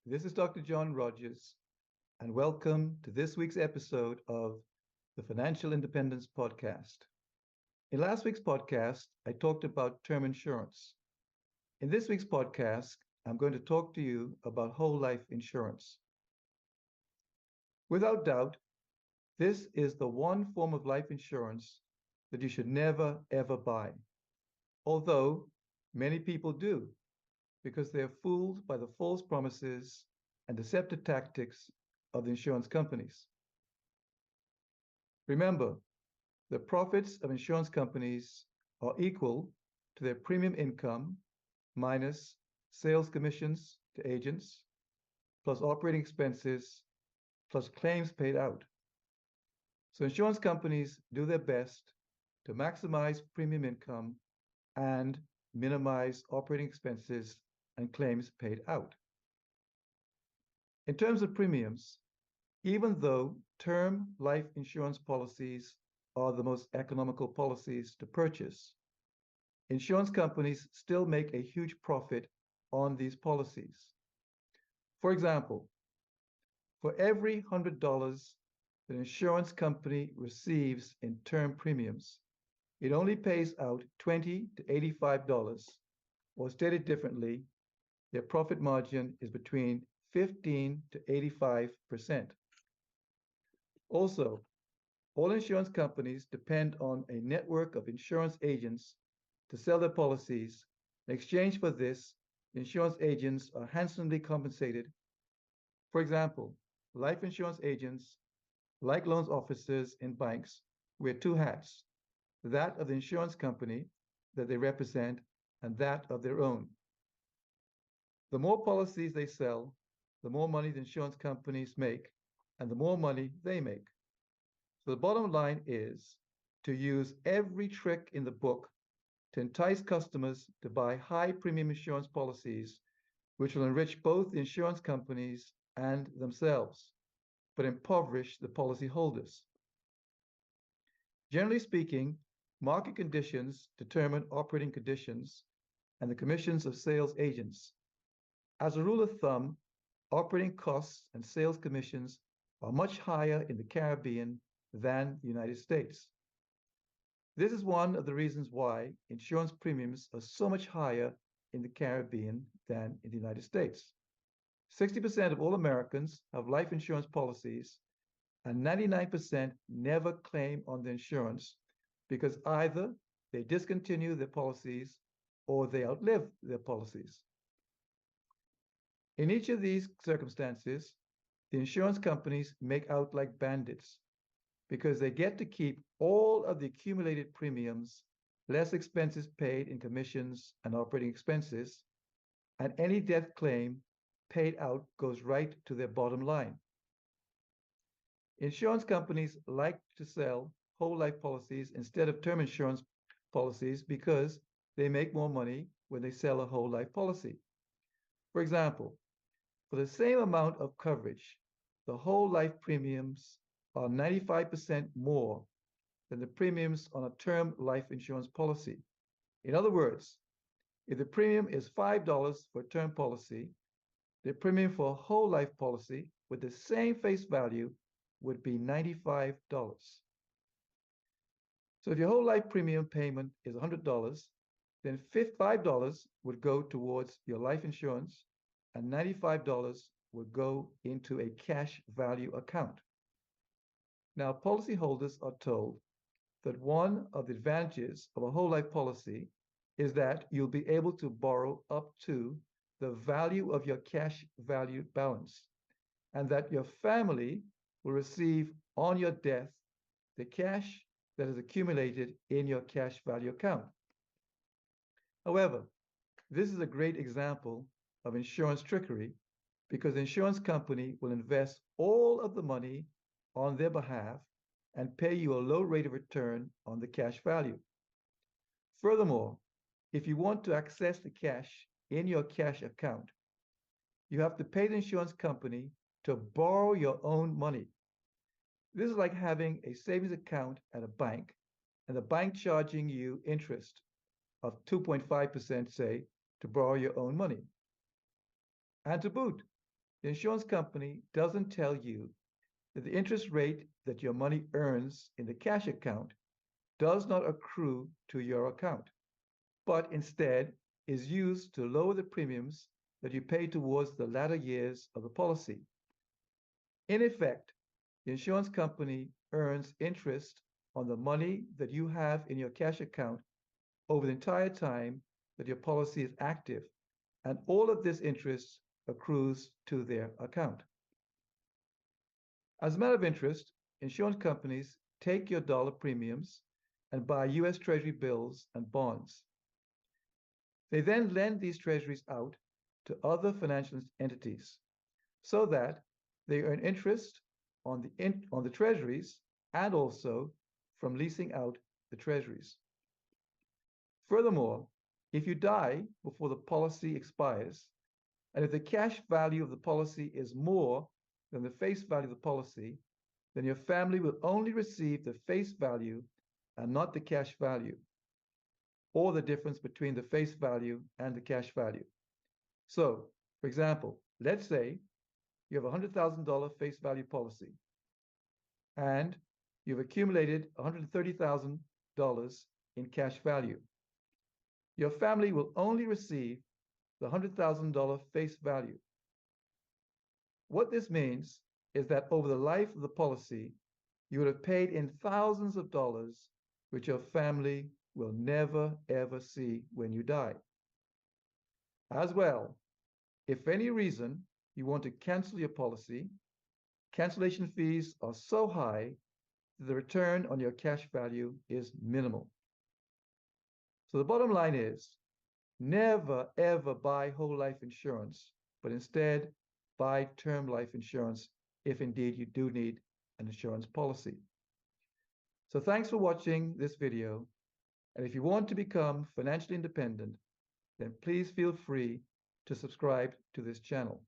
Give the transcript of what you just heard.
This is Dr. John Rogers, and welcome to this week's episode of the Financial Independence Podcast. In last week's podcast, I talked about term insurance. In this week's podcast, I'm going to talk to you about whole life insurance. Without doubt, this is the one form of life insurance that you should never, ever buy. Although many people do, because they are fooled by the false promises and deceptive tactics of the insurance companies. Remember, the profits of insurance companies are equal to their premium income minus sales commissions to agents, plus operating expenses, plus claims paid out. So insurance companies do their best to maximize premium income and minimize operating expenses and claims paid out. In terms of premiums, even though term life insurance policies are the most economical policies to purchase, insurance companies still make a huge profit on these policies. For example, for every $100 that an insurance company receives in term premiums, it only pays out $20 to $85, or stated differently, their profit margin is between 15 to 85%. Also, all insurance companies depend on a network of insurance agents to sell their policies. In exchange for this, insurance agents are handsomely compensated. For example, life insurance agents, like loans officers in banks, wear two hats, that of the insurance company that they represent and that of their own. The more policies they sell, the more money the insurance companies make, and the more money they make. So the bottom line is to use every trick in the book to entice customers to buy high premium insurance policies, which will enrich both the insurance companies and themselves, but impoverish the policyholders. Generally speaking, market conditions determine operating conditions and the commissions of sales agents. As a rule of thumb, operating costs and sales commissions are much higher in the Caribbean than the United States. This is one of the reasons why insurance premiums are so much higher in the Caribbean than in the United States. 60% of all Americans have life insurance policies, and 99% never claim on the insurance because either they discontinue their policies or they outlive their policies. In each of these circumstances, the insurance companies make out like bandits because they get to keep all of the accumulated premiums, less expenses paid in commissions and operating expenses, and any death claim paid out goes right to their bottom line. Insurance companies like to sell whole life policies instead of term insurance policies because they make more money when they sell a whole life policy. For example, for the same amount of coverage, the whole life premiums are 95% more than the premiums on a term life insurance policy. In other words, if the premium is $5 for a term policy, the premium for a whole life policy with the same face value would be $95. So if your whole life premium payment is $100, then $5 would go towards your life insurance and $95 would go into a cash value account. Now, policyholders are told that one of the advantages of a whole life policy is that you'll be able to borrow up to the value of your cash value balance, and that your family will receive on your death the cash that is accumulated in your cash value account. However, this is a great example of insurance trickery because the insurance company will invest all of the money on their behalf and pay you a low rate of return on the cash value. Furthermore, if you want to access the cash in your cash account, you have to pay the insurance company to borrow your own money. This is like having a savings account at a bank and the bank charging you interest of 2.5%, say, to borrow your own money. And to boot, The insurance company doesn't tell you that the interest rate that your money earns in the cash account does not accrue to your account, but instead is used to lower the premiums that you pay towards the latter years of the policy. In effect, the insurance company earns interest on the money that you have in your cash account over the entire time that your policy is active, and all of this interest accrues to their account. As a matter of interest, insurance companies take your dollar premiums and buy US Treasury bills and bonds. They then lend these treasuries out to other financial entities so that they earn interest on the treasuries and also from leasing out the treasuries. Furthermore, if you die before the policy expires, and if the cash value of the policy is more than the face value of the policy, then your family will only receive the face value and not the cash value, or the difference between the face value and the cash value. So, for example, let's say you have a $100,000 face value policy, and you've accumulated $130,000 in cash value. Your family will only receive the $100,000 face value. What this means is that over the life of the policy, you would have paid in thousands of dollars, which your family will never, ever see when you die. As well, if for any reason you want to cancel your policy, cancellation fees are so high that the return on your cash value is minimal. So the bottom line is, never, ever buy whole life insurance, but instead buy term life insurance if indeed you do need an insurance policy. So thanks for watching this video. And if you want to become financially independent, then please feel free to subscribe to this channel.